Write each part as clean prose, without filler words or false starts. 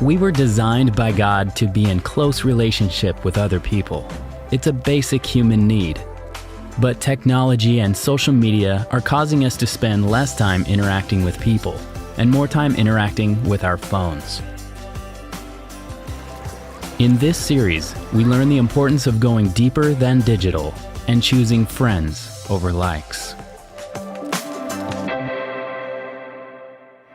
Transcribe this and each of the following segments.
We were designed by God to be in close relationship with other people. It's a basic human need. But technology and social media are causing us to spend less time interacting with people and more time interacting with our phones. In this series, we learn the importance of going deeper than digital and choosing friends over likes.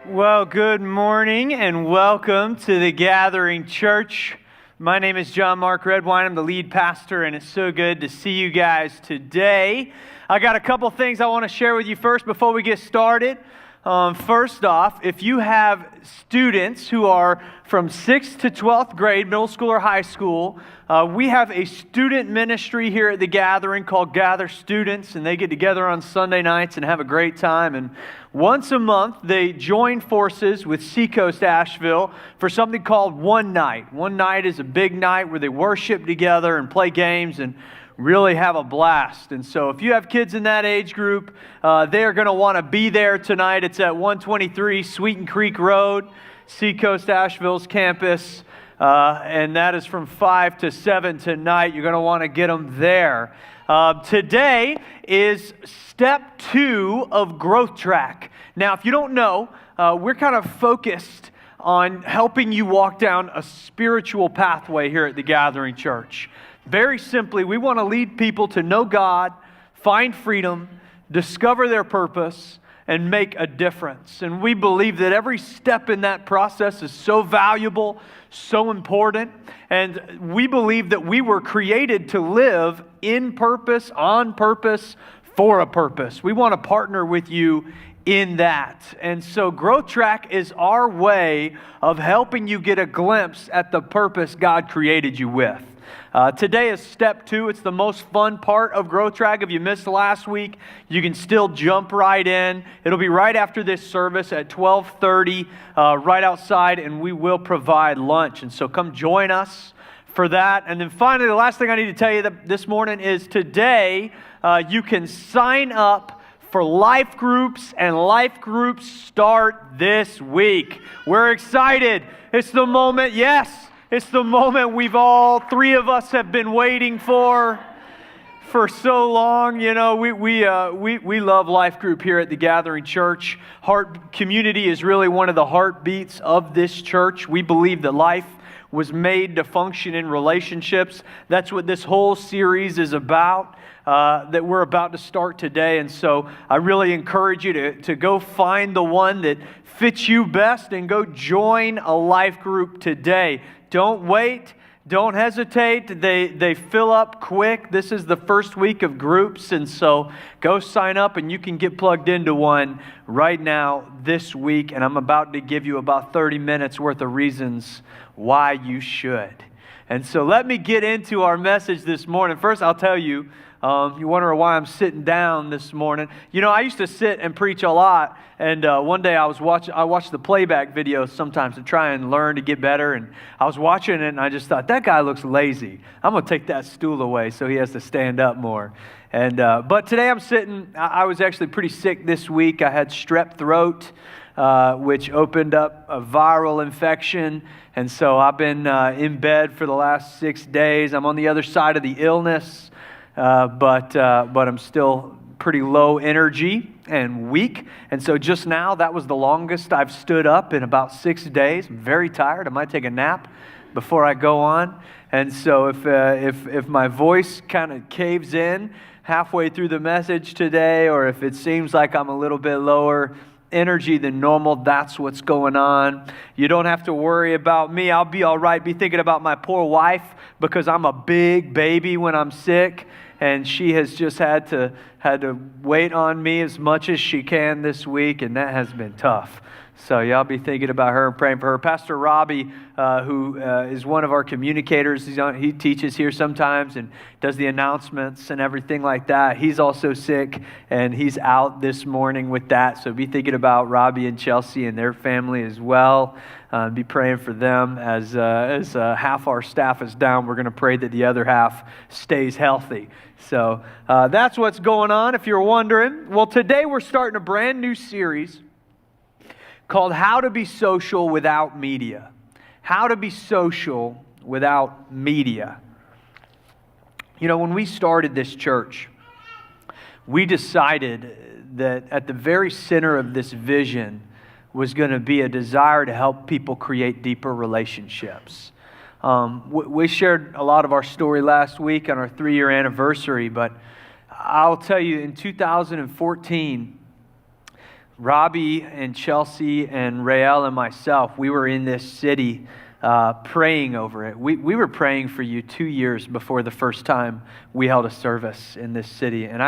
Well, good morning and welcome to the Gathering Church. My name is John Mark Redwine. I'm the lead pastor, and it's so good to see you guys today. I got a couple things I want to share with you first before we get started. First off, if you have students who are from 6th to 12th grade, middle school or high school, we have a student ministry here at the Gathering called Gather Students, and they get together on Sunday nights and have a great time. And once a month, they join forces with Seacoast Asheville for something called One Night. One Night is a big night where they worship together and play games and really have a blast. And so if you have kids in that age group, they're going to want to be there tonight. It's at 123 Sweeten Creek Road, Seacoast Asheville's campus. And that is from 5 to 7 tonight. You're going to want to get them there. Today is step 2 of Growth Track. Now, if you don't know, we're kind of focused on helping you walk down a spiritual pathway here at the Gathering Church. Very simply, we want to lead people to know God, find freedom, discover their purpose, and make a difference. And we believe that every step in that process is so valuable, so important. And we believe that we were created to live in purpose, on purpose, for a purpose. We want to partner with you in that. And so Growth Track is our way of helping you get a glimpse at the purpose God created you with. Today is step 2. It's the most fun part of Growth Track. If you missed last week, you can still jump right in. It'll be right after this service at 12:30, right outside, and we will provide lunch. And so come join us for that. And then finally, the last thing I need to tell you this morning is today you can sign up for life groups, and life groups start this week. We're excited. It's the moment, yes. It's the moment all three of us have been waiting for so long. You know, we love life group here at the Gathering Church. Community is really one of the heartbeats of this church. We believe that life was made to function in relationships. That's what this whole series is about, that we're about to start today. And so I really encourage you to go find the one that fits you best and go join a life group today. Don't wait. Don't hesitate. They fill up quick. This is the first week of groups, and so go sign up, and you can get plugged into one right now this week. And I'm about to give you about 30 minutes worth of reasons why you should. And so let me get into our message this morning. First, I'll tell you, you wonder why I'm sitting down this morning. You know, I used to sit and preach a lot, and one day I watched the playback videos sometimes to try and learn to get better, and I was watching it, and I just thought, that guy looks lazy. I'm going to take that stool away so he has to stand up more. And but today I'm sitting, I was actually pretty sick this week. I had strep throat, which opened up a viral infection, and so I've been in bed for the last 6 days. I'm on the other side of the illness. But I'm still pretty low energy and weak. And so just now, that was the longest I've stood up in about 6 days. I'm very tired. I might take a nap before I go on. And so if my voice kind of caves in halfway through the message today, or if it seems like I'm a little bit lower energy than normal, that's what's going on. You don't have to worry about me. I'll be all right. Be thinking about my poor wife, because I'm a big baby when I'm sick. And she has just had to wait on me as much as she can this week, and that has been tough. So y'all be thinking about her and praying for her. Pastor Robbie, who is one of our communicators, he teaches here sometimes and does the announcements and everything like that. He's also sick, and he's out this morning with that. So be thinking about Robbie and Chelsea and their family as well. Be praying for them as half our staff is down. We're going to pray that the other half stays healthy. So that's what's going on, if you're wondering. Well, today we're starting a brand new series called How to Be Social Without Media. how to be social without media. You know, when we started this church, we decided that at the very center of this vision was going to be a desire to help people create deeper relationships. We shared a lot of our story last week on our 3-year anniversary, but I'll tell you, in 2014, Robbie and Chelsea and Rael and myself, we were in this city praying over it. We were praying for you 2 years before the first time we held a service in this city. And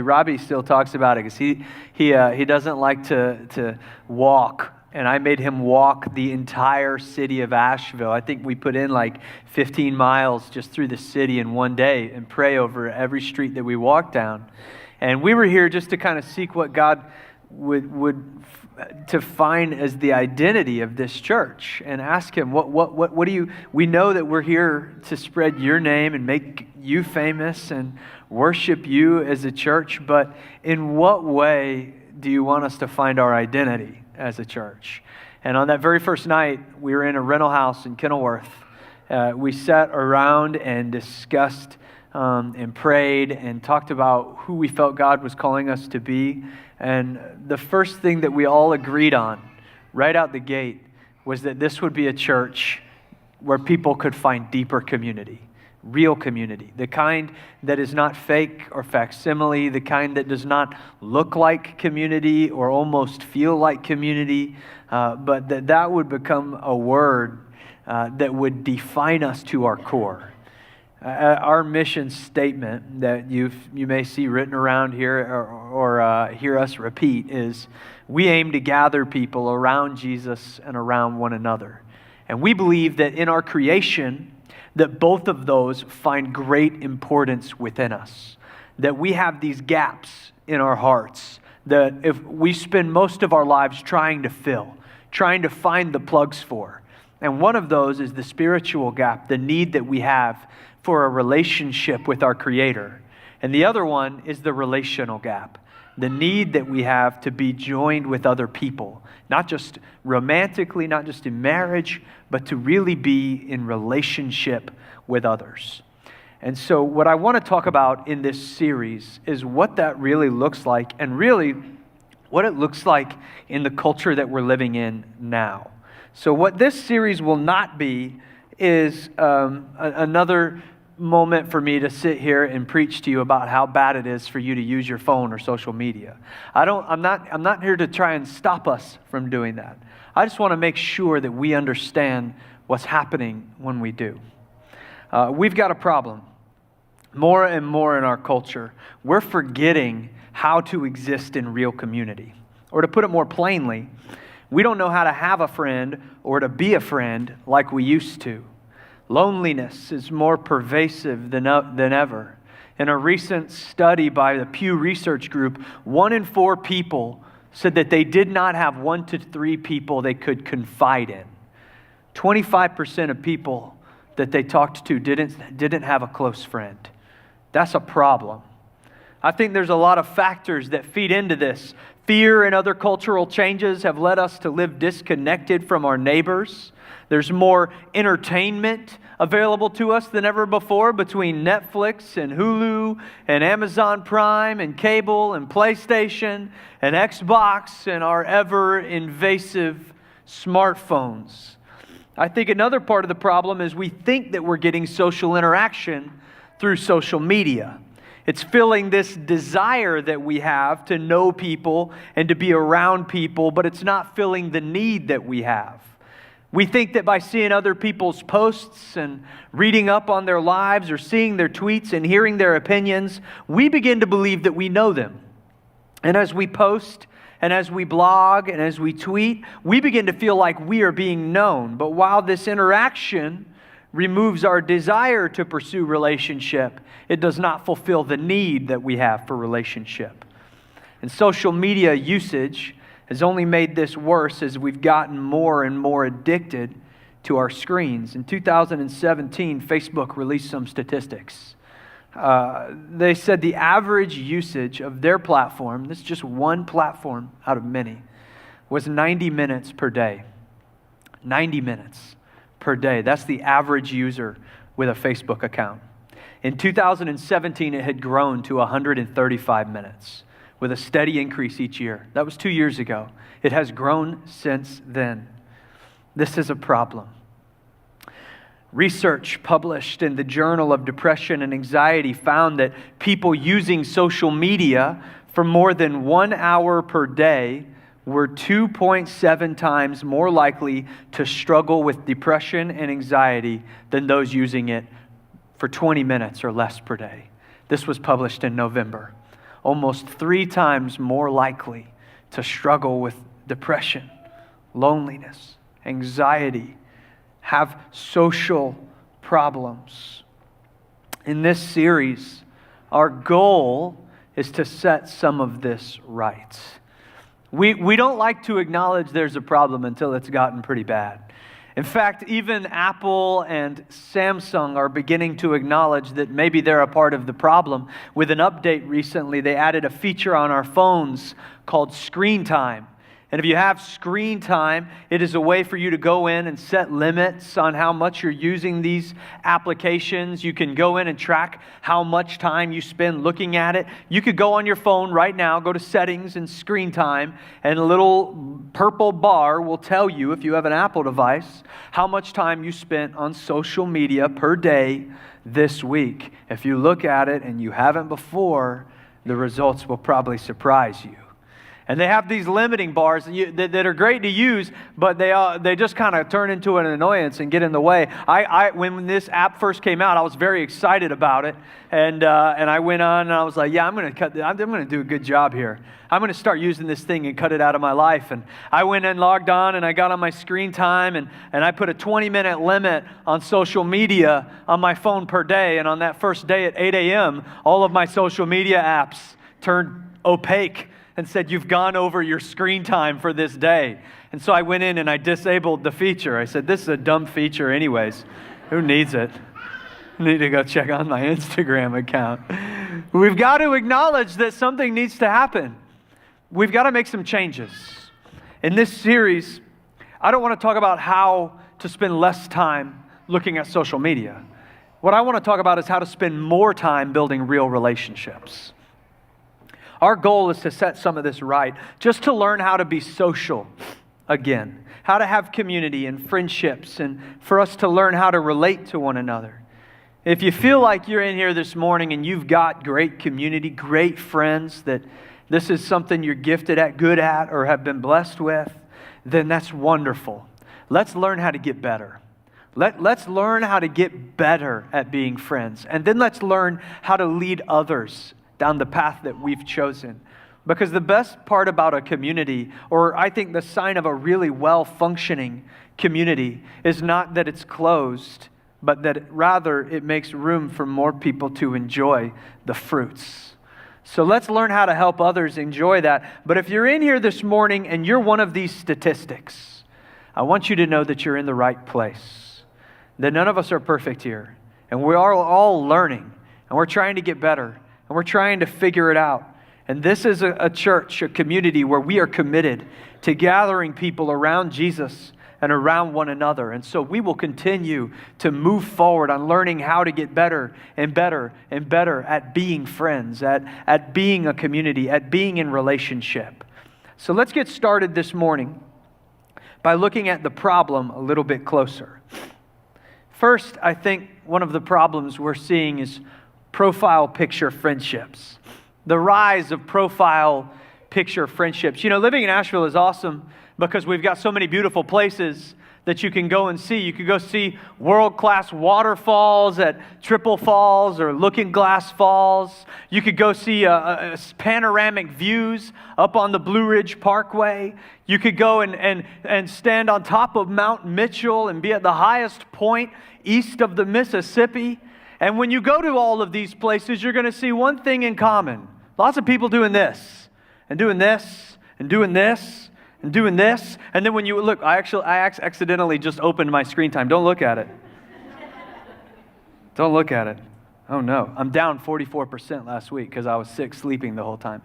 Robbie still talks about it because he doesn't like to walk. And I made him walk the entire city of Asheville. I think we put in like 15 miles just through the city in one day and pray over every street that we walked down. And we were here just to kind of seek what God would to find as the identity of this church and ask him, what do you, we know that we're here to spread your name and make you famous and worship you as a church, but in what way do you want us to find our identity as a church? And on that very first night, we were in a rental house in Kenilworth. We sat around and discussed and prayed and talked about who we felt God was calling us to be. And the first thing that we all agreed on right out the gate was that this would be a church where people could find deeper community, real community, the kind that is not fake or facsimile, the kind that does not look like community or almost feel like community, but that would become a word that would define us to our core. Our mission statement that you may see written around here or hear us repeat is, we aim to gather people around Jesus and around one another. And we believe that in our creation, that both of those find great importance within us. That we have these gaps in our hearts that if we spend most of our lives trying to fill, trying to find the plugs for. And one of those is the spiritual gap, the need that we have for a relationship with our Creator. And the other one is the relational gap, the need that we have to be joined with other people, not just romantically, not just in marriage, but to really be in relationship with others. And so what I want to talk about in this series is what that really looks like, and really what it looks like in the culture that we're living in now. So what this series will not be is another moment for me to sit here and preach to you about how bad it is for you to use your phone or social media. I'm not here to try and stop us from doing that. I just want to make sure that we understand what's happening when we do. We've got a problem. More and more in our culture, we're forgetting how to exist in real community. Or to put it more plainly, we don't know how to have a friend or to be a friend like we used to. Loneliness is more pervasive than ever. In a recent study by the Pew Research Group, 1 in 4 people said that they did not have 1 to 3 people they could confide in. 25% of people that they talked to didn't have a close friend. That's a problem. I think there's a lot of factors that feed into this. Fear and other cultural changes have led us to live disconnected from our neighbors. There's more entertainment available to us than ever before between Netflix and Hulu and Amazon Prime and cable and PlayStation and Xbox and our ever-invasive smartphones. I think another part of the problem is we think that we're getting social interaction through social media. It's filling this desire that we have to know people and to be around people, but it's not filling the need that we have. We think that by seeing other people's posts and reading up on their lives or seeing their tweets and hearing their opinions, we begin to believe that we know them. And as we post and as we blog and as we tweet, we begin to feel like we are being known. But while this interaction removes our desire to pursue relationship, it does not fulfill the need that we have for relationship. And social media usage has only made this worse as we've gotten more and more addicted to our screens. In 2017, Facebook released some statistics. They said the average usage of their platform, this is just one platform out of many, was 90 minutes per day. 90 minutes per day. That's the average user with a Facebook account. In 2017, it had grown to 135 minutes with a steady increase each year. That was 2 years ago. It has grown since then. This is a problem. Research published in the Journal of Depression and Anxiety found that people using social media for more than 1 hour per day were 2.7 times more likely to struggle with depression and anxiety than those using it for 20 minutes or less per day. This was published in November. Almost 3 times more likely to struggle with depression, loneliness, anxiety, have social problems. In this series, our goal is to set some of this right. We don't like to acknowledge there's a problem until it's gotten pretty bad. In fact, even Apple and Samsung are beginning to acknowledge that maybe they're a part of the problem. With an update recently, they added a feature on our phones called Screen Time. And if you have Screen Time, it is a way for you to go in and set limits on how much you're using these applications. You can go in and track how much time you spend looking at it. You could go on your phone right now, go to Settings and Screen Time, and a little purple bar will tell you, if you have an Apple device, how much time you spent on social media per day this week. If you look at it and you haven't before, the results will probably surprise you. And they have these limiting bars that are great to use, but they just kind of turn into an annoyance and get in the way. When this app first came out, I was very excited about it, and I went on and I was like, yeah, I'm going to do a good job here. I'm going to start using this thing and cut it out of my life. And I went and logged on and I got on my Screen Time and I put a 20-minute limit on social media on my phone per day. And on that first day at 8 a.m., all of my social media apps turned opaque and said, you've gone over your screen time for this day. And so I went in and I disabled the feature. I said, this is a dumb feature anyways. Who needs it? I need to go check on my Instagram account. We've got to acknowledge that something needs to happen. We've got to make some changes. In this series, I don't want to talk about how to spend less time looking at social media. What I want to talk about is how to spend more time building real relationships. Our goal is to set some of this right, just to learn how to be social again, how to have community and friendships, and for us to learn how to relate to one another. If you feel like you're in here this morning and you've got great community, great friends, that this is something you're gifted at, good at, or have been blessed with, then that's wonderful. Let's learn how to get better. Let's learn how to get better at being friends. And then let's learn how to lead others down the path that we've chosen. Because the best part about a community, or I think the sign of a really well-functioning community, is not that it's closed, but that rather it makes room for more people to enjoy the fruits. So let's learn how to help others enjoy that. But if you're in here this morning and you're one of these statistics, I want you to know that you're in the right place. That none of us are perfect here. And we are all learning. And we're trying to get better. And we're trying to figure it out. And this is a church, a community where we are committed to gathering people around Jesus and around one another. And so we will continue to move forward on learning how to get better and better and better at being friends, at being a community, at being in relationship. So let's get started this morning by looking at the problem a little bit closer. First, I think one of the problems we're seeing is profile picture friendships. The rise of profile picture friendships. You know, living in Asheville is awesome because we've got so many beautiful places that you can go and see. You could go see world-class waterfalls at Triple Falls or Looking Glass Falls. You could go see panoramic views up on the Blue Ridge Parkway. You could go and stand on top of Mount Mitchell and be at the highest point east of the Mississippi. And when you go to all of these places, you're going to see one thing in common. Lots of people doing this, and doing this, and doing this, and doing this. And then when you look, I accidentally just opened my Screen Time. Don't look at it. Don't look at it. Oh no, I'm down 44% last week because I was sick sleeping the whole time.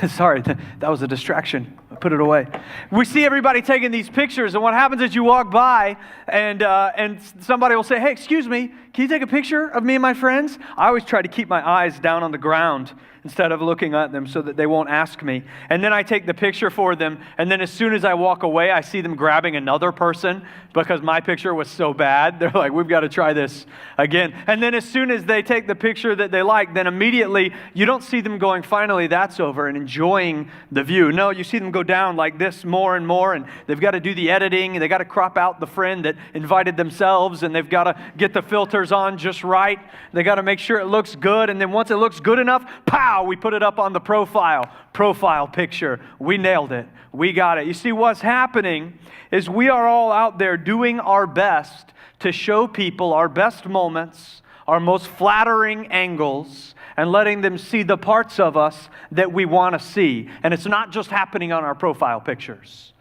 Sorry, that was a distraction. put it away. We see everybody taking these pictures, and what happens is you walk by, and somebody will say, hey, excuse me, can you take a picture of me and my friends? I always try to keep my eyes down on the ground instead of looking at them so that they won't ask me. And then I take the picture for them, and then as soon as I walk away, I see them grabbing another person because my picture was so bad. They're like, we've got to try this again. And then as soon as they take the picture that they like, then immediately you don't see them going, finally, that's over, and enjoying the view. No, you see them go down like this more and more, and they've got to do the editing, and they've got to crop out the friend that invited themselves, and they've got to get the filters on just right. They got to make sure it looks good, and then once it looks good enough, pow! We put it up on the profile picture. We nailed it. We got it. You see, what's happening is we are all out there doing our best to show people our best moments, our most flattering angles, and letting them see the parts of us that we want to see. And it's not just happening on our profile pictures.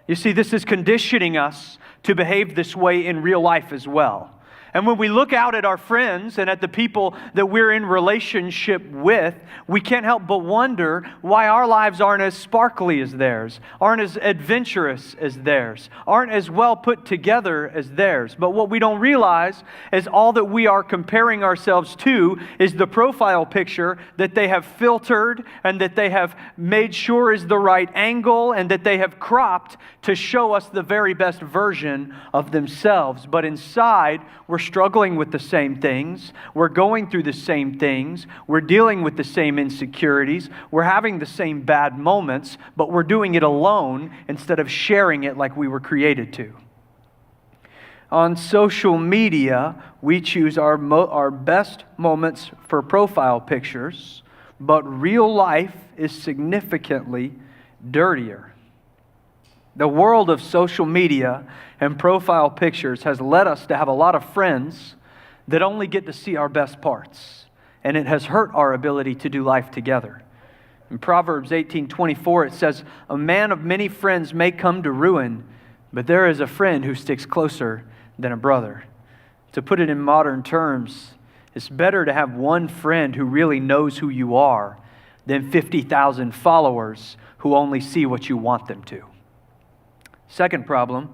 You see, this is conditioning us to behave this way in real life as well. And when we look out at our friends and at the people that we're in relationship with, we can't help but wonder why our lives aren't as sparkly as theirs, aren't as adventurous as theirs, aren't as well put together as theirs. But what we don't realize is all that we are comparing ourselves to is the profile picture that they have filtered and that they have made sure is the right angle and that they have cropped to show us the very best version of themselves. But inside, we're struggling with the same things. We're going through the same things. We're dealing with the same insecurities. We're having the same bad moments, but we're doing it alone instead of sharing it like we were created to. On social media, we choose our best moments for profile pictures, but real life is significantly dirtier. The world of social media and profile pictures has led us to have a lot of friends that only get to see our best parts, and it has hurt our ability to do life together. In Proverbs 18:24, it says, "A man of many friends may come to ruin, but there is a friend who sticks closer than a brother." To put it in modern terms, it's better to have one friend who really knows who you are than 50,000 followers who only see what you want them to. Second problem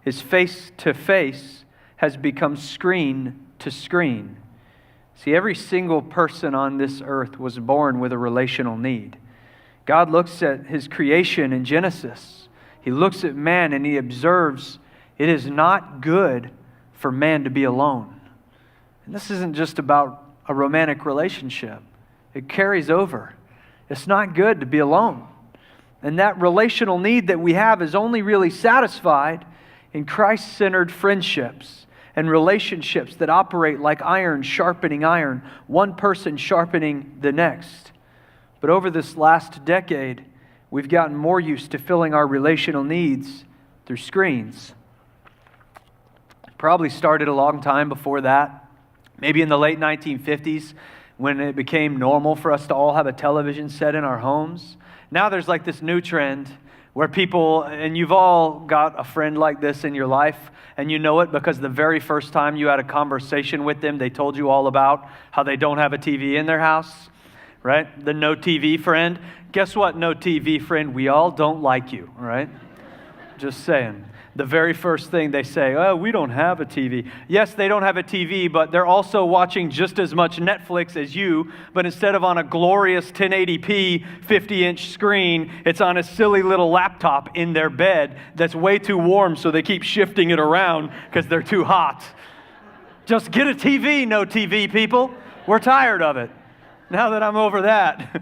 is face-to-face has become screen-to-screen. See, every single person on this earth was born with a relational need. God looks at His creation in Genesis. He looks at man and He observes it is not good for man to be alone. And this isn't just about a romantic relationship. It carries over. It's not good to be alone. And that relational need that we have is only really satisfied in Christ-centered friendships and relationships that operate like iron sharpening iron, one person sharpening the next. But over this last decade, we've gotten more used to filling our relational needs through screens. Probably started a long time before that, maybe in the late 1950s, when it became normal for us to all have a television set in our homes. Now there's like this new trend where people, and you've all got a friend like this in your life, and you know it because the very first time you had a conversation with them, they told you all about how they don't have a TV in their house, right? The no TV friend. Guess what, no TV friend? We all don't like you, right? Just saying. The very first thing they say, oh, we don't have a TV. Yes, they don't have a TV, but they're also watching just as much Netflix as you, but instead of on a glorious 1080p 50-inch screen, it's on a silly little laptop in their bed that's way too warm, so they keep shifting it around because they're too hot. Just get a TV, no TV people. We're tired of it. Now that I'm over that.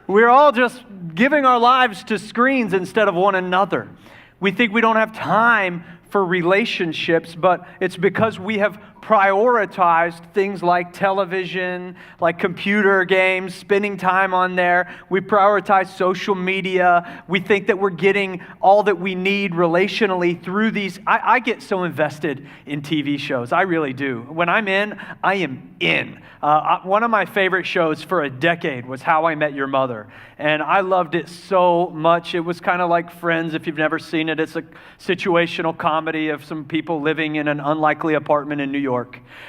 We're all just giving our lives to screens instead of one another. We think we don't have time for relationships, but it's because we have prioritized things like television, like computer games, spending time on there. We prioritize social media. We think that we're getting all that we need relationally through these. I get so invested in TV shows. I really do. When I'm in, I am in. One of my favorite shows for a decade was How I Met Your Mother. And I loved it so much. It was kind of like Friends, if you've never seen it. It's a situational comedy of some people living in an unlikely apartment in New York.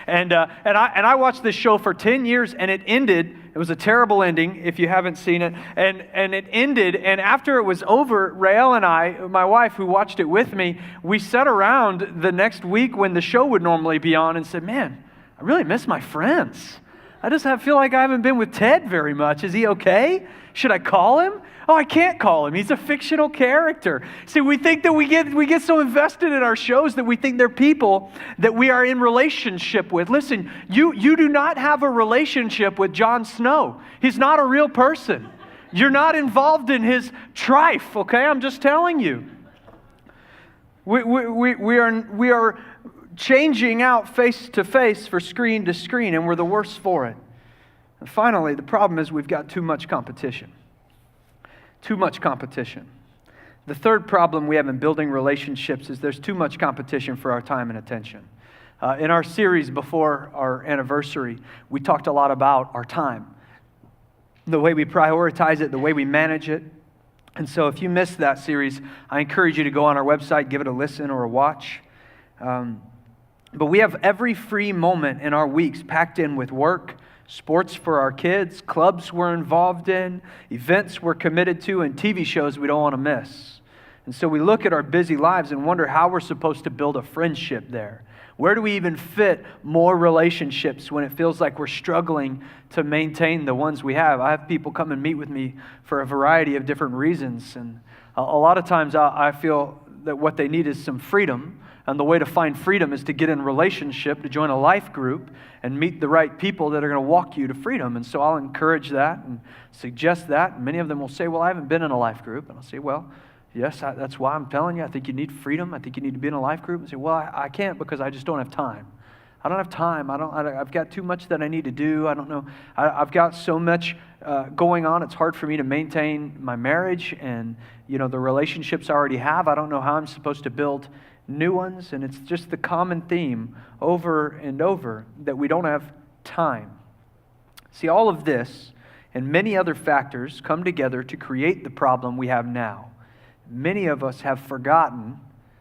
And I watched this show for 10 years, and it ended It was a terrible ending if you haven't seen it. And it ended, and after it was over, Rael and I, my wife who watched it with me, we sat around the next week when the show would normally be on and said, man, I really miss my friends. I just feel like I haven't been with Ted very much. Is he okay? Should I call him? Oh, I can't call him. He's a fictional character. See, we think that we get so invested in our shows that we think they're people that we are in relationship with. Listen, you do not have a relationship with Jon Snow. He's not a real person. You're not involved in his trife, okay? I'm just telling you. We are changing out face to face for screen to screen, and we're the worse for it. And finally, the problem is we've got too much competition. Too much competition. The third problem we have in building relationships is there's too much competition for our time and attention. In our series before our anniversary, we talked a lot about our time, the way we prioritize it, the way we manage it. And so if you missed that series, I encourage you to go on our website, give it a listen or a watch. But we have every free moment in our weeks packed in with work, sports for our kids, clubs we're involved in, events we're committed to, and TV shows we don't want to miss. And so we look at our busy lives and wonder how we're supposed to build a friendship there. Where do we even fit more relationships when it feels like we're struggling to maintain the ones we have? I have people come and meet with me for a variety of different reasons. And a lot of times I feel that what they need is some freedom. And the way to find freedom is to get in relationship, to join a life group, and meet the right people that are going to walk you to freedom. And so I'll encourage that and suggest that. And many of them will say, well, I haven't been in a life group. And I'll say, well, yes, that's why I'm telling you. I think you need freedom. I think you need to be in a life group. And say, well, I can't because I just don't have time. I don't have time. I've got too much that I need to do. I don't know. I've got so much going on. It's hard for me to maintain my marriage and, the relationships I already have. I don't know how I'm supposed to build new ones, and it's just the common theme over and over that we don't have time. See, all of this and many other factors come together to create the problem we have now. Many of us have forgotten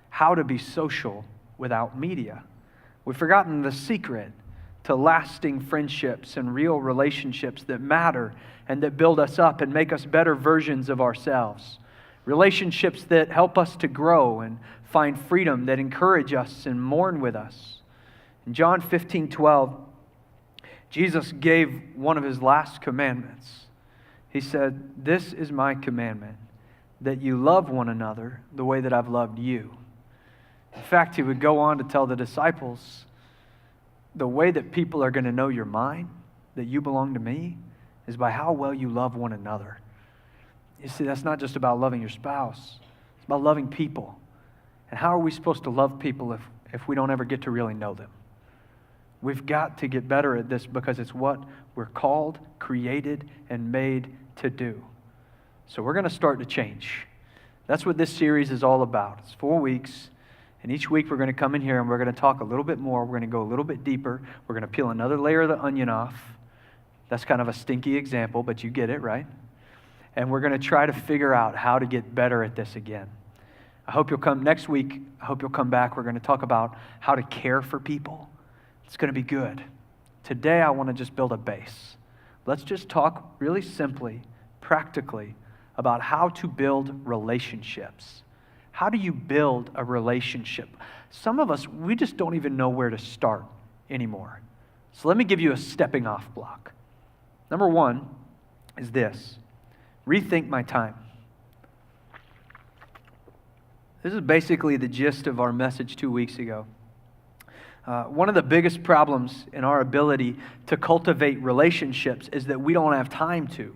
how to be social without media. We've forgotten the secret to lasting friendships and real relationships that matter and that build us up and make us better versions of ourselves. Relationships that help us to grow and find freedom, that encourage us and mourn with us. In John 15:12, Jesus gave one of his last commandments. He said, "This is my commandment, that you love one another the way that I've loved you." In fact, he would go on to tell the disciples, the way that people are going to know you're mine, that you belong to me, is by how well you love one another. You see, that's not just about loving your spouse. It's about loving people. And how are we supposed to love people if we don't ever get to really know them? We've got to get better at this because it's what we're called, created, and made to do. So we're going to start to change. That's what this series is all about. It's 4 weeks. And each week we're going to come in here and we're going to talk a little bit more. We're going to go a little bit deeper. We're going to peel another layer of the onion off. That's kind of a stinky example, but you get it, right? And we're going to try to figure out how to get better at this again. I hope you'll come next week. I hope you'll come back. We're going to talk about how to care for people. It's going to be good. Today, I want to just build a base. Let's just talk really simply, practically, about how to build relationships. How do you build a relationship? Some of us, we just don't even know where to start anymore. So let me give you a stepping off block. Number one is this: rethink my time. This is basically the gist of our message 2 weeks ago. One of the biggest problems in our ability to cultivate relationships is that we don't have time to.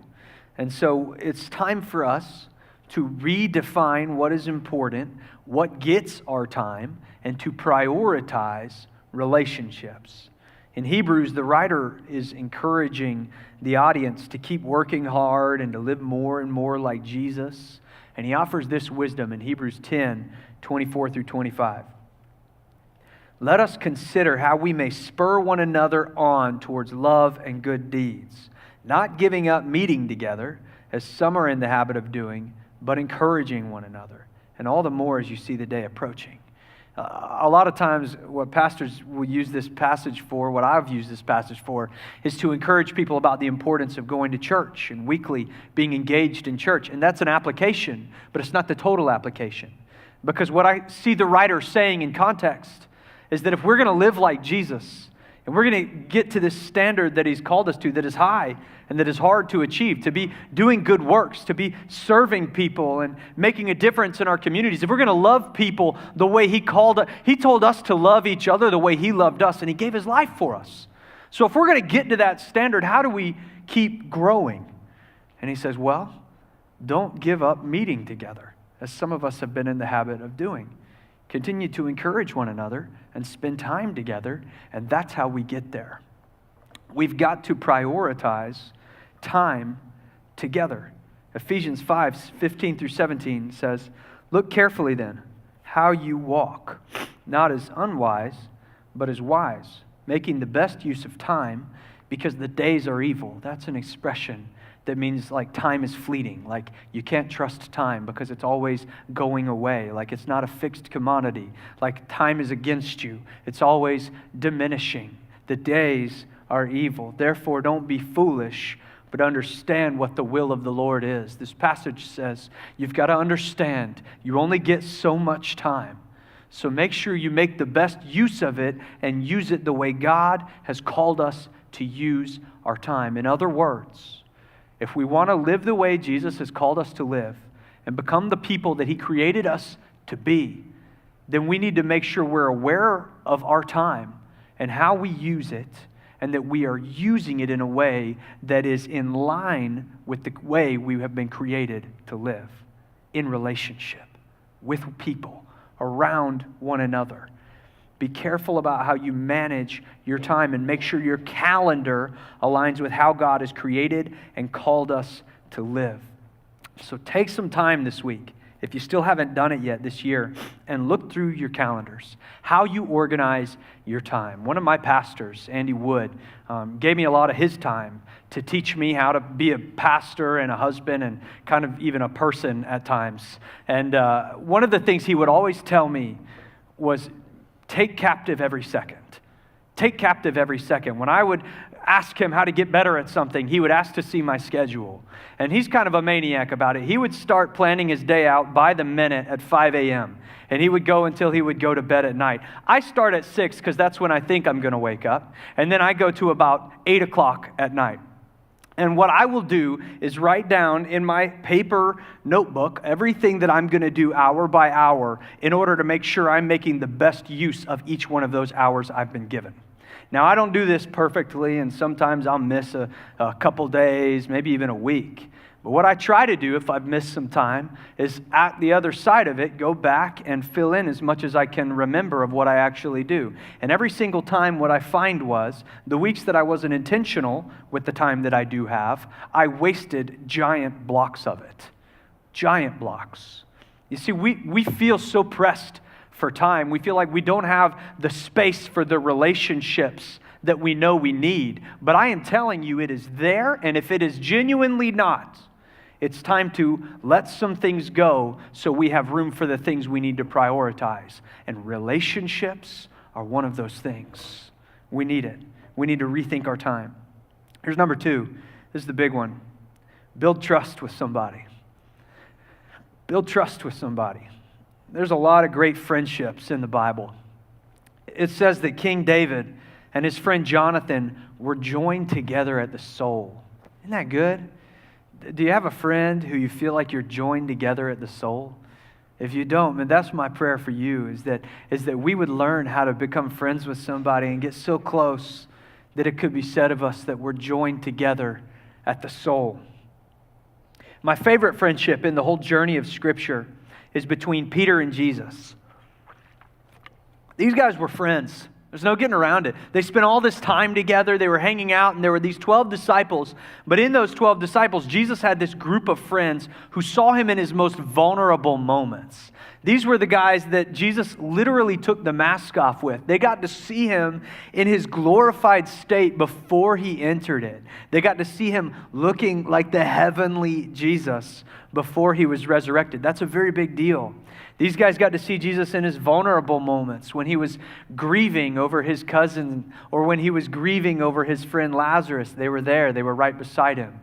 And so it's time for us to redefine what is important, what gets our time, and to prioritize relationships. In Hebrews, the writer is encouraging the audience to keep working hard and to live more and more like Jesus. And he offers this wisdom in Hebrews 10:24-25. Let us consider how we may spur one another on towards love and good deeds, not giving up meeting together, as some are in the habit of doing, but encouraging one another, and all the more as you see the day approaching. A lot of times what pastors will use this passage for, what I've used this passage for, is to encourage people about the importance of going to church and weekly being engaged in church. And that's an application, but it's not the total application. Because what I see the writer saying in context is that if we're going to live like Jesus, and we're going to get to this standard that he's called us to, that is high and that is hard to achieve, to be doing good works, to be serving people and making a difference in our communities. If we're going to love people the way he told us to love each other the way he loved us, and he gave his life for us. So if we're going to get to that standard, how do we keep growing? And he says, well, don't give up meeting together, as some of us have been in the habit of doing. Continue to encourage one another and spend time together, and that's how we get there. We've got to prioritize time together. Ephesians 5:15 through 17 says, "Look carefully then how you walk, not as unwise, but as wise, making the best use of time, because the days are evil." That's an expression that means like time is fleeting. Like you can't trust time because it's always going away. Like it's not a fixed commodity. Like time is against you. It's always diminishing. The days are evil. Therefore, don't be foolish, but understand what the will of the Lord is. This passage says you've got to understand you only get so much time. So make sure you make the best use of it and use it the way God has called us to use our time. In other words, if we want to live the way Jesus has called us to live and become the people that he created us to be, then we need to make sure we're aware of our time and how we use it, and that we are using it in a way that is in line with the way we have been created to live, in relationship, with people, around one another. Be careful about how you manage your time and make sure your calendar aligns with how God has created and called us to live. So take some time this week, if you still haven't done it yet this year, and look through your calendars, how you organize your time. One of my pastors, Andy Wood, gave me a lot of his time to teach me how to be a pastor and a husband and kind of even a person at times. And one of the things he would always tell me was, take captive every second. Take captive every second. When I would ask him how to get better at something, he would ask to see my schedule. And he's kind of a maniac about it. He would start planning his day out by the minute at 5 a.m. And he would go until he would go to bed at night. I start at 6 because that's when I think I'm going to wake up. And then I go to about 8 o'clock at night. And what I will do is write down in my paper notebook everything that I'm going to do hour by hour in order to make sure I'm making the best use of each one of those hours I've been given. Now, I don't do this perfectly, and sometimes I'll miss a couple days, maybe even a week. But what I try to do if I've missed some time is at the other side of it, go back and fill in as much as I can remember of what I actually do. And every single time what I find was the weeks that I wasn't intentional with the time that I do have, I wasted giant blocks of it. Giant blocks. You see, we feel so pressed for time. We feel like we don't have the space for the relationships that we know we need. But I am telling you, it is there, and if it is genuinely not, it's time to let some things go so we have room for the things we need to prioritize. And relationships are one of those things. We need it. We need to rethink our time. Here's number 2. This is the big one. Build trust with somebody. Build trust with somebody. There's a lot of great friendships in the Bible. It says that King David and his friend Jonathan were joined together at the soul. Isn't that good? Do you have a friend who you feel like you're joined together at the soul? If you don't, man, that's my prayer for you, is that we would learn how to become friends with somebody and get so close that it could be said of us that we're joined together at the soul. My favorite friendship in the whole journey of Scripture is between Peter and Jesus. These guys were friends. There's no getting around it. They spent all this time together. They were hanging out, and there were these 12 disciples. But in those 12 disciples, Jesus had this group of friends who saw him in his most vulnerable moments. These were the guys that Jesus literally took the mask off with. They got to see him in his glorified state before he entered it. They got to see him looking like the heavenly Jesus before he was resurrected. That's a very big deal. These guys got to see Jesus in his vulnerable moments, when he was grieving over his cousin, or when he was grieving over his friend Lazarus. They were there. They were right beside him.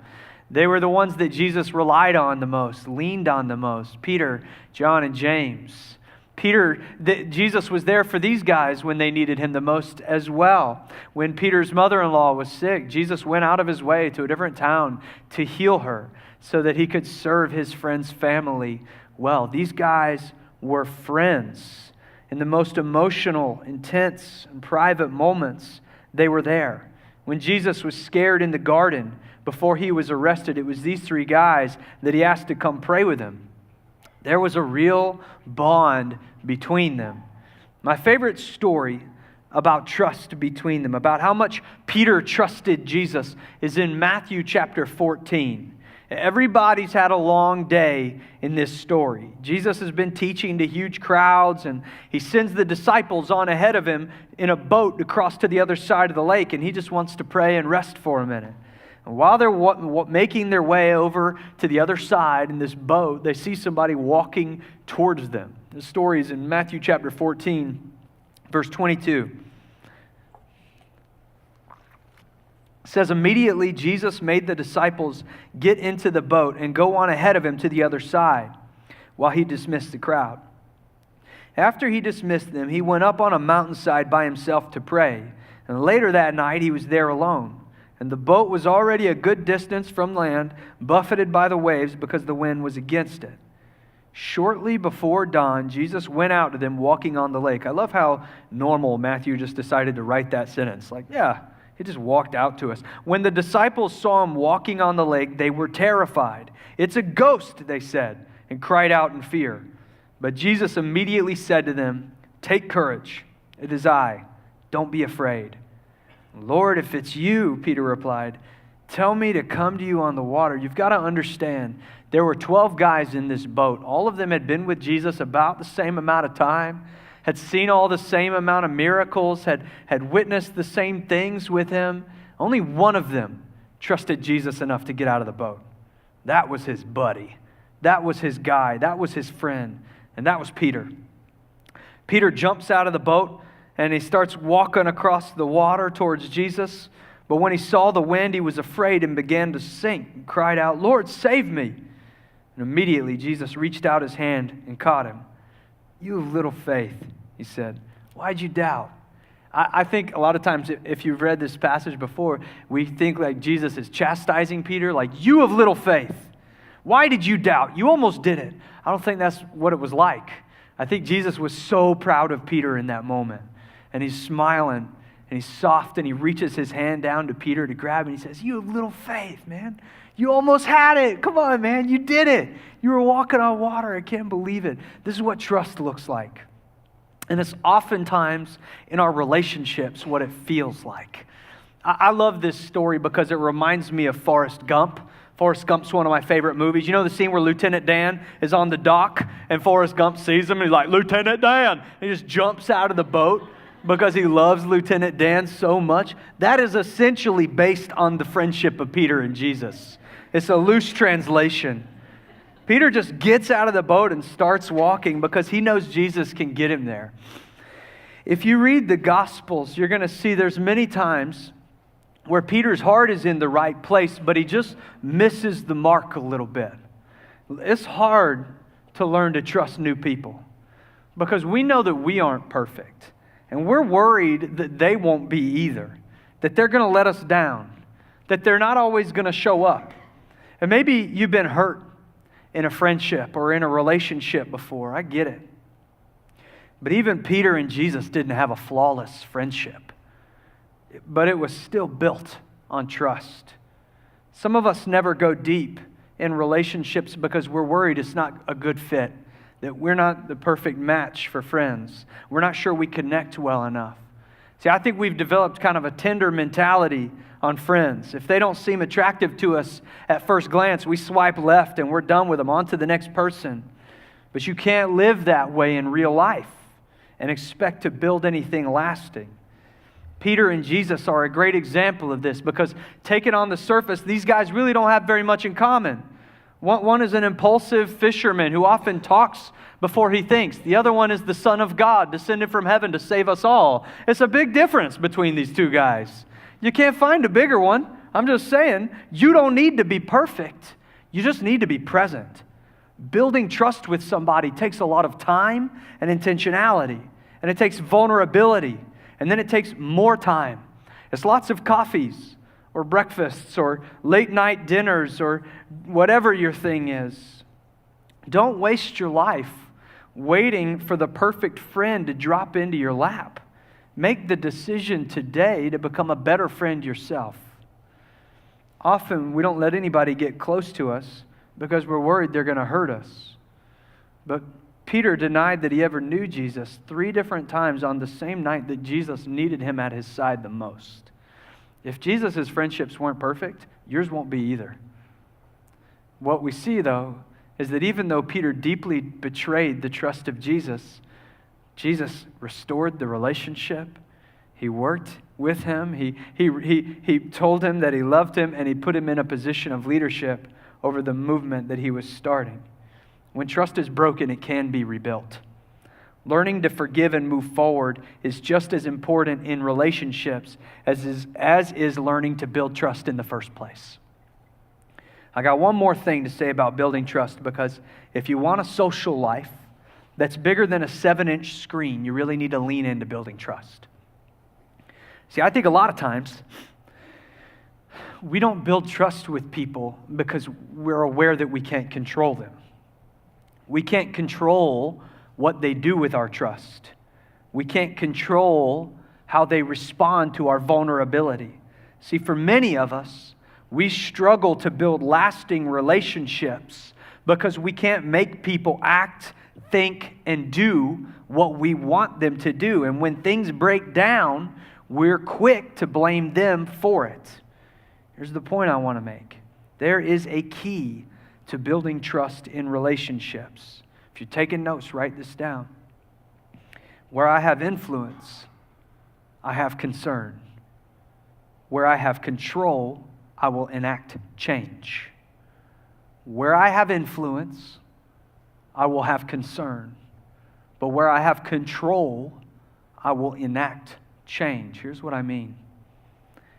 They were the ones that Jesus relied on the most, leaned on the most. Peter, John, and James. Jesus was there for these guys when they needed him the most as well. When Peter's mother-in-law was sick, Jesus went out of his way to a different town to heal her so that he could serve his friend's family well. These guys were friends. In the most emotional, intense, and private moments, they were there. When Jesus was scared in the garden before he was arrested, it was these three guys that he asked to come pray with him. There was a real bond between them. My favorite story about trust between them, about how much Peter trusted Jesus, is in Matthew chapter 14. Everybody's had a long day in this story. Jesus has been teaching to huge crowds, and he sends the disciples on ahead of him in a boat across to the other side of the lake, and he just wants to pray and rest for a minute. And while they're making their way over to the other side in this boat, they see somebody walking towards them. The story is in Matthew chapter 14, verse 22. It says, immediately Jesus made the disciples get into the boat and go on ahead of him to the other side while he dismissed the crowd. After he dismissed them, he went up on a mountainside by himself to pray. And later that night, he was there alone. And the boat was already a good distance from land, buffeted by the waves because the wind was against it. Shortly before dawn, Jesus went out to them walking on the lake. I love how normal Matthew just decided to write that sentence. Like, yeah, he just walked out to us. When the disciples saw him walking on the lake, they were terrified. It's a ghost, they said, and cried out in fear. But Jesus immediately said to them, take courage. It is I. Don't be afraid. Lord, if it's you, Peter replied, tell me to come to you on the water. You've got to understand, there were 12 guys in this boat. All of them had been with Jesus about the same amount of time, had seen all the same amount of miracles, had witnessed the same things with him. Only one of them trusted Jesus enough to get out of the boat. That was his buddy. That was his guy. That was his friend. And that was Peter. Peter jumps out of the boat and he starts walking across the water towards Jesus. But when he saw the wind, he was afraid and began to sink and cried out, Lord, save me. And immediately Jesus reached out his hand and caught him. You have little faith, he said. Why'd you doubt? I think a lot of times, if you've read this passage before, we think like Jesus is chastising Peter, like, you have little faith. Why did you doubt? You almost did it. I don't think that's what it was like. I think Jesus was so proud of Peter in that moment. And he's smiling, and he's soft, and he reaches his hand down to Peter to grab him, and he says, you have little faith, man. You almost had it. Come on, man. You did it. You were walking on water. I can't believe it. This is what trust looks like. And it's oftentimes in our relationships what it feels like. I love this story because it reminds me of Forrest Gump. Forrest Gump's one of my favorite movies. You know the scene where Lieutenant Dan is on the dock and Forrest Gump sees him and he's like, Lieutenant Dan! He just jumps out of the boat because he loves Lieutenant Dan so much. That is essentially based on the friendship of Peter and Jesus. It's a loose translation. Peter just gets out of the boat and starts walking because he knows Jesus can get him there. If you read the Gospels, you're going to see there's many times where Peter's heart is in the right place, but he just misses the mark a little bit. It's hard to learn to trust new people because we know that we aren't perfect. And we're worried that they won't be either, that they're going to let us down, that they're not always going to show up. And maybe you've been hurt in a friendship or in a relationship before. I get it. But even Peter and Jesus didn't have a flawless friendship. But it was still built on trust. Some of us never go deep in relationships because we're worried it's not a good fit, that we're not the perfect match for friends. We're not sure we connect well enough. See, I think we've developed kind of a tender mentality on friends. If they don't seem attractive to us at first glance, we swipe left and we're done with them, on to the next person. But you can't live that way in real life and expect to build anything lasting. Peter and Jesus are a great example of this because taken on the surface, these guys really don't have very much in common. One is an impulsive fisherman who often talks before he thinks. The other one is the Son of God, descended from heaven to save us all. It's a big difference between these two guys. You can't find a bigger one. I'm just saying, you don't need to be perfect. You just need to be present. Building trust with somebody takes a lot of time and intentionality, and it takes vulnerability, and then it takes more time. It's lots of coffees or breakfasts or late night dinners or whatever your thing is. Don't waste your life waiting for the perfect friend to drop into your lap. Make the decision today to become a better friend yourself. Often we don't let anybody get close to us because we're worried they're going to hurt us. But Peter denied that he ever knew Jesus 3 different times on the same night that Jesus needed him at his side the most. If Jesus' friendships weren't perfect, yours won't be either. What we see, though, is that even though Peter deeply betrayed the trust of Jesus, Jesus restored the relationship. He worked with him. He told him that he loved him, and he put him in a position of leadership over the movement that he was starting. When trust is broken, it can be rebuilt. Learning to forgive and move forward is just as important in relationships as is learning to build trust in the first place. I got one more thing to say about building trust, because if you want a social life that's bigger than a 7-inch screen, you really need to lean into building trust. See, I think a lot of times we don't build trust with people because we're aware that we can't control them. We can't control what they do with our trust. We can't control how they respond to our vulnerability. See, for many of us, we struggle to build lasting relationships because we can't make people act, think, and do what we want them to do. And when things break down, we're quick to blame them for it. Here's the point I want to make. There is a key to building trust in relationships. If you're taking notes, write this down. Where I have influence, I have concern. Where I have control, I will enact change. Where I have influence, I will have concern. But where I have control, I will enact change. Here's what I mean.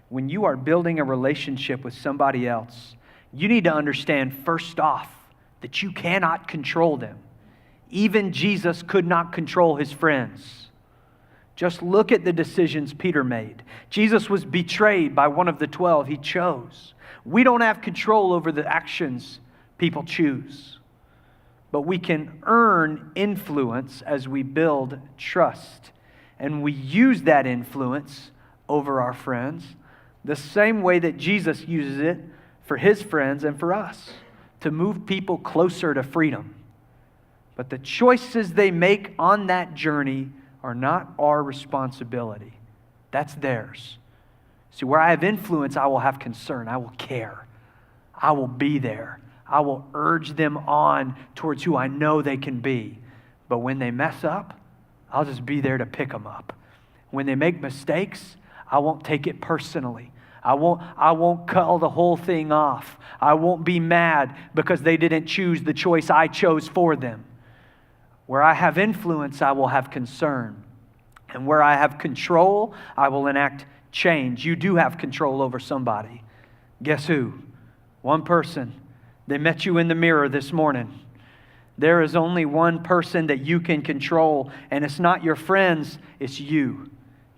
When you are building a relationship with somebody else, you need to understand first off that you cannot control them. Even Jesus could not control his friends. Just look at the decisions Peter made. Jesus was betrayed by one of the 12 he chose. We don't have control over the actions people choose, but we can earn influence as we build trust. And we use that influence over our friends the same way that Jesus uses it for his friends and for us, to move people closer to freedom. But the choices they make on that journey are not our responsibility. That's theirs. See, where I have influence, I will have concern. I will care. I will be there. I will urge them on towards who I know they can be. But when they mess up, I'll just be there to pick them up. When they make mistakes, I won't take it personally. I won't cull the whole thing off. I won't be mad because they didn't choose the choice I chose for them. Where I have influence, I will have concern. And where I have control, I will enact change. You do have control over somebody. Guess who? One person. They met you in the mirror this morning. There is only one person that you can control, and it's not your friends, it's you.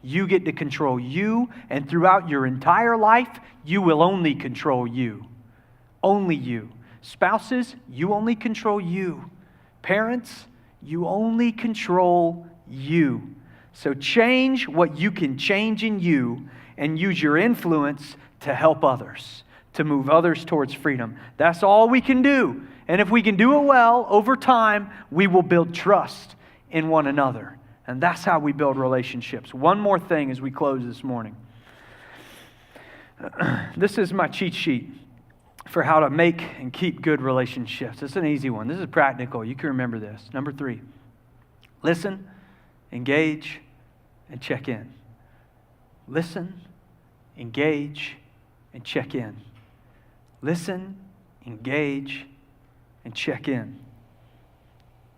You get to control you, and throughout your entire life, you will only control you. Only you. Spouses, you only control you. Parents, you only control you. So change what you can change in you and use your influence to help others, to move others towards freedom. That's all we can do. And if we can do it well, over time, we will build trust in one another. And that's how we build relationships. One more thing as we close this morning. This is my cheat sheet for how to make and keep good relationships. It's an easy one. This is practical. You can remember this. Number 3, listen, engage, and check in. Listen, engage, and check in. Listen, engage, and check in.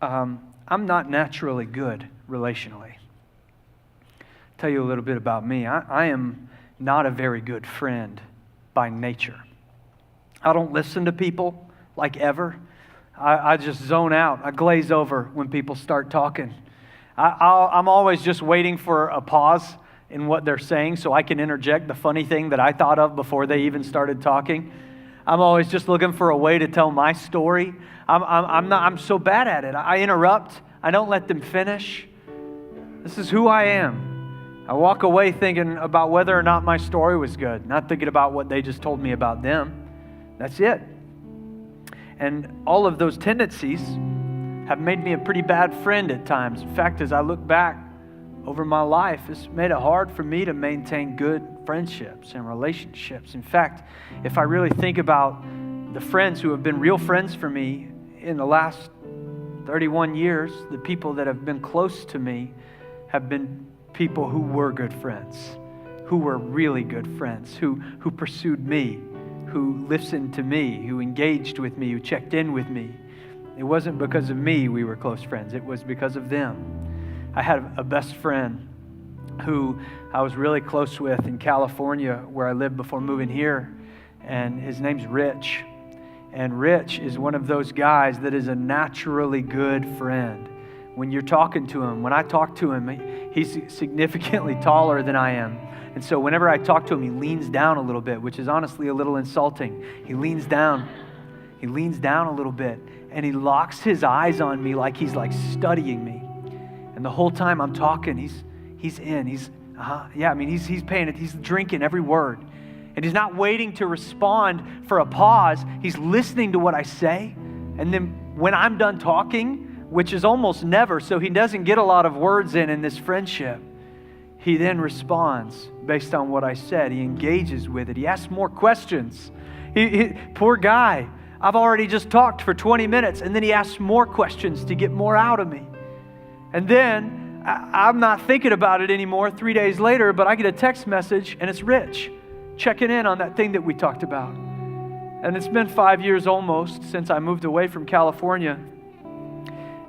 I'm not naturally good relationally. Tell you a little bit about me. I am not a very good friend by nature. I don't listen to people like ever. I just zone out. I glaze over when people start talking. I'm always just waiting for a pause in what they're saying so I can interject the funny thing that I thought of before they even started talking. I'm always just looking for a way to tell my story. I'm so bad at it. I interrupt. I don't let them finish. This is who I am. I walk away thinking about whether or not my story was good, not thinking about what they just told me about them. That's it. And all of those tendencies have made me a pretty bad friend at times. In fact, as I look back over my life, it's made it hard for me to maintain good friendships and relationships. In fact, if I really think about the friends who have been real friends for me in the last 31 years, the people that have been close to me have been people who were good friends, who were really good friends, who pursued me, who listened to me, who engaged with me, who checked in with me. It wasn't because of me we were close friends. It was because of them. I had a best friend who I was really close with in California, where I lived before moving here, and his name's Rich. And Rich is one of those guys that is a naturally good friend. When you're talking to him, when I talk to him, he's significantly taller than I am. And so whenever I talk to him, he leans down a little bit, which is honestly a little insulting. He leans down a little bit, and he locks his eyes on me like he's like studying me. And the whole time I'm talking, he's paying it. He's drinking every word. And he's not waiting to respond for a pause. He's listening to what I say. And then when I'm done talking, which is almost never, so he doesn't get a lot of words in this friendship, he then responds based on what I said. He engages with it. He asks more questions. Poor guy. I've already just talked for 20 minutes, and then he asks more questions to get more out of me. And then I'm not thinking about it anymore 3 days later, but I get a text message, and it's Rich checking in on that thing that we talked about. And it's been 5 years almost since I moved away from California.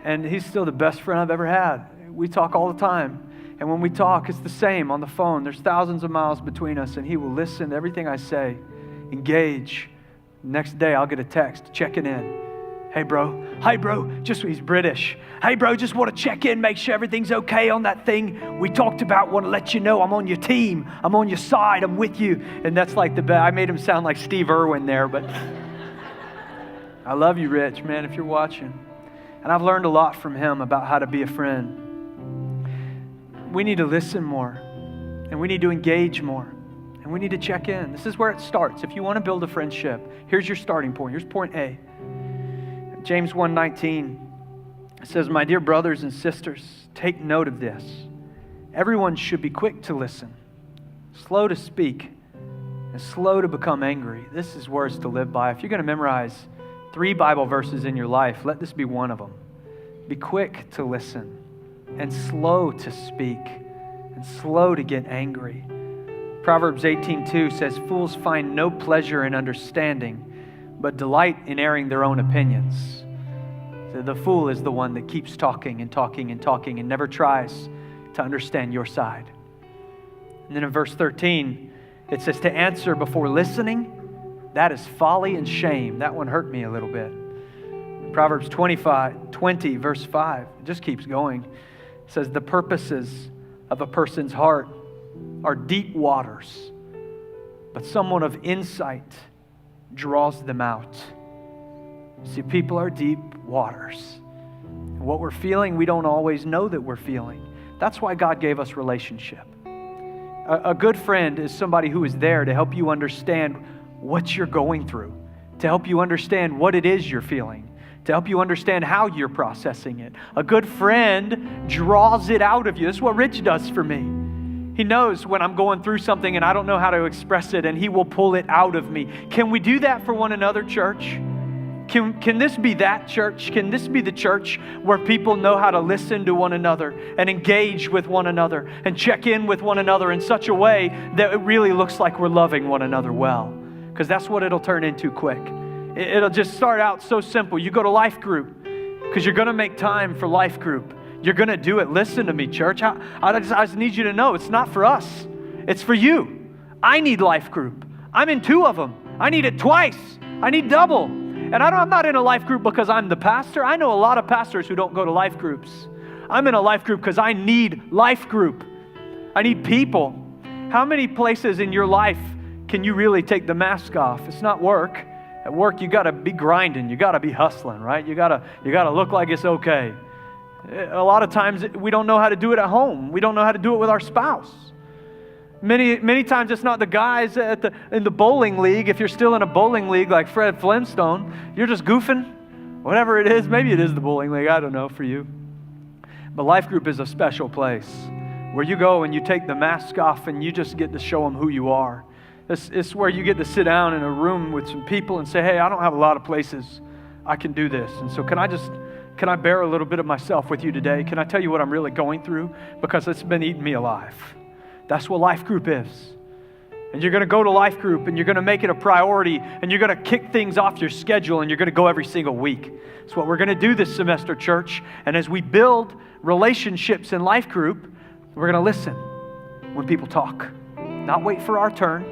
And he's still the best friend I've ever had. We talk all the time. And when we talk, it's the same on the phone. There's thousands of miles between us, and he will listen to everything I say, engage. Next day, I'll get a text checking in. Hey, bro. Hi, bro. He's British. Hey, bro, just want to check in, make sure everything's okay on that thing we talked about. Want to let you know I'm on your team. I'm on your side. I'm with you. And that's like the best. I made him sound like Steve Irwin there, but I love you, Rich, man, if you're watching. And I've learned a lot from him about how to be a friend. We need to listen more, and we need to engage more, and we need to check in. This is where it starts. If you want to build a friendship, here's your starting point. Here's point A. James 1:19 says, "My dear brothers and sisters, take note of this. Everyone should be quick to listen, slow to speak, and slow to become angry." This is words to live by. If you're going to memorize 3 Bible verses in your life, let this be one of them. Be quick to listen, and slow to speak, and slow to get angry. Proverbs 18:2 says, "Fools find no pleasure in understanding, but delight in airing their own opinions." So the fool is the one that keeps talking and talking and talking and never tries to understand your side. And then in verse 13, it says, "To answer before listening, that is folly and shame." That one hurt me a little bit. Proverbs 20, verse 5, it just keeps going. It says, "The purposes of a person's heart are deep waters, but someone of insight draws them out." See, people are deep waters. And what we're feeling, we don't always know that we're feeling. That's why God gave us relationship. A good friend is somebody who is there to help you understand what you're going through, to help you understand what it is you're feeling, to help you understand how you're processing it. A good friend draws it out of you. This is what Rich does for me. He knows when I'm going through something and I don't know how to express it, and he will pull it out of me. Can we do that for one another, church? Can this be that church? Can this be the church where people know how to listen to one another and engage with one another and check in with one another in such a way that it really looks like we're loving one another well? Because that's what it'll turn into quick. It'll just start out so simple. You go to life group because you're going to make time for life group. You're going to do it. Listen to me, church. I just need you to know it's not for us. It's for you. I need life group. I'm in 2 of them. I need it twice. I need double. And I'm not in a life group because I'm the pastor. I know a lot of pastors who don't go to life groups. I'm in a life group because I need life group. I need people. How many places in your life can you really take the mask off? It's not work. At work, you got to be grinding. You got to be hustling, right? You got to look like it's okay. A lot of times we don't know how to do it at home. We don't know how to do it with our spouse. Many times it's not the guys in the bowling league. If you're still in a bowling league like Fred Flintstone, you're just goofing. Whatever it is, maybe it is the bowling league. I don't know for you. But life group is a special place where you go and you take the mask off and you just get to show them who you are. It's where you get to sit down in a room with some people and say, hey, I don't have a lot of places I can do this. And so can I bear a little bit of myself with you today? Can I tell you what I'm really going through? Because it's been eating me alive. That's what life group is. And you're going to go to life group and you're going to make it a priority and you're going to kick things off your schedule and you're going to go every single week. It's what we're going to do this semester, church. And as we build relationships in life group, we're going to listen when people talk. Not wait for our turn.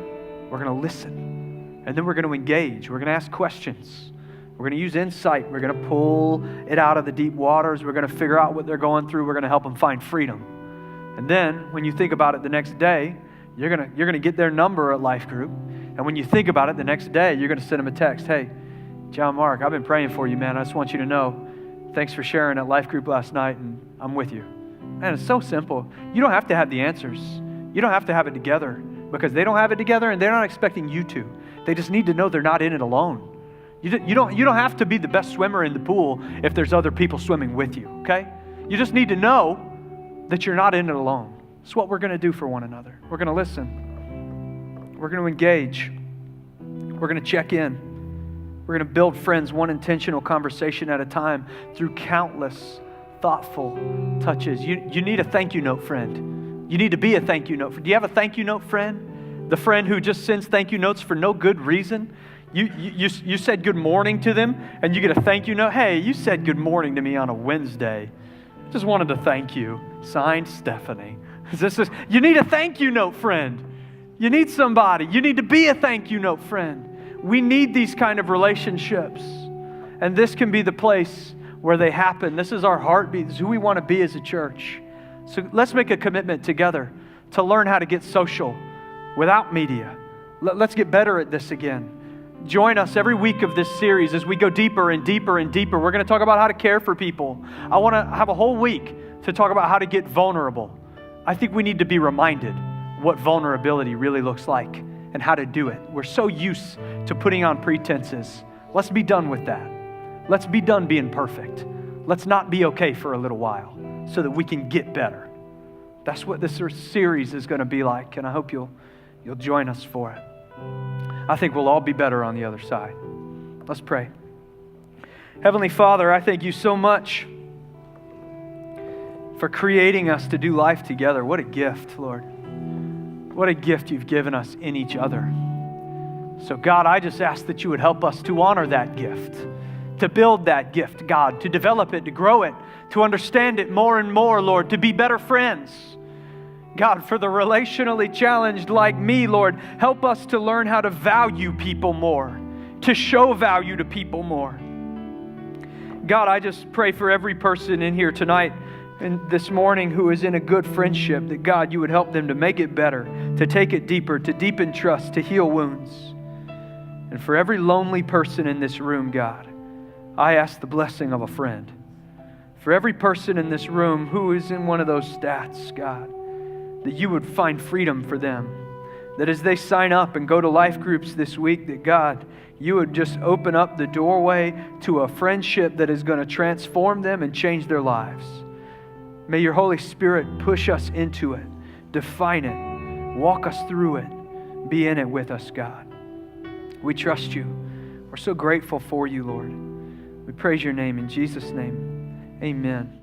We're going to listen. And then we're going to engage. We're going to ask questions. We're going to use insight. We're going to pull it out of the deep waters. We're going to figure out what they're going through. We're going to help them find freedom. And then when you think about it the next day, you're gonna get their number at life group. And when you think about it the next day, you're going to send them a text. Hey, John Mark, I've been praying for you, man. I just want you to know, thanks for sharing at life group last night, and I'm with you. Man, it's so simple. You don't have to have the answers. You don't have to have it together because they don't have it together and they're not expecting you to. They just need to know they're not in it alone. You don't have to be the best swimmer in the pool if there's other people swimming with you, okay? You just need to know that you're not in it alone. It's what we're going to do for one another. We're going to listen. We're going to engage. We're going to check in. We're going to build friends one intentional conversation at a time through countless thoughtful touches. You need a thank you note friend. You need to be a thank you note. Do you have a thank you note friend? The friend who just sends thank you notes for no good reason? You said good morning to them and you get a thank you note. Hey, you said good morning to me on a Wednesday. Just wanted to thank you. Signed, Stephanie. You need a thank you note friend. You need somebody. You need to be a thank you note friend. We need these kind of relationships. And this can be the place where they happen. This is our heartbeat. This is who we want to be as a church. So let's make a commitment together to learn how to get social without media. Let's get better at this again. Join us every week of this series as we go deeper and deeper and deeper. We're going to talk about how to care for people. I want to have a whole week to talk about how to get vulnerable. I think we need to be reminded what vulnerability really looks like and how to do it. We're so used to putting on pretenses. Let's be done with that. Let's be done being perfect. Let's not be okay for a little while so that we can get better. That's what this series is going to be like, and I hope you'll join us for it. I think we'll all be better on the other side. Let's pray. Heavenly Father, I thank you so much for creating us to do life together. What a gift, Lord. What a gift you've given us in each other. So God, I just ask that you would help us to honor that gift, to build that gift, God, to develop it, to grow it, to understand it more and more, Lord, to be better friends. God, for the relationally challenged like me, Lord, help us to learn how to value people more, to show value to people more. God, I just pray for every person in here tonight and this morning who is in a good friendship, that God, you would help them to make it better, to take it deeper, to deepen trust, to heal wounds. And for every lonely person in this room, God, I ask the blessing of a friend. For every person in this room who is in one of those stats, God, that you would find freedom for them, that as they sign up and go to life groups this week, that God, you would just open up the doorway to a friendship that is going to transform them and change their lives. May your Holy Spirit push us into it, define it, walk us through it, be in it with us, God. We trust you. We're so grateful for you, Lord. We praise your name in Jesus' name. Amen.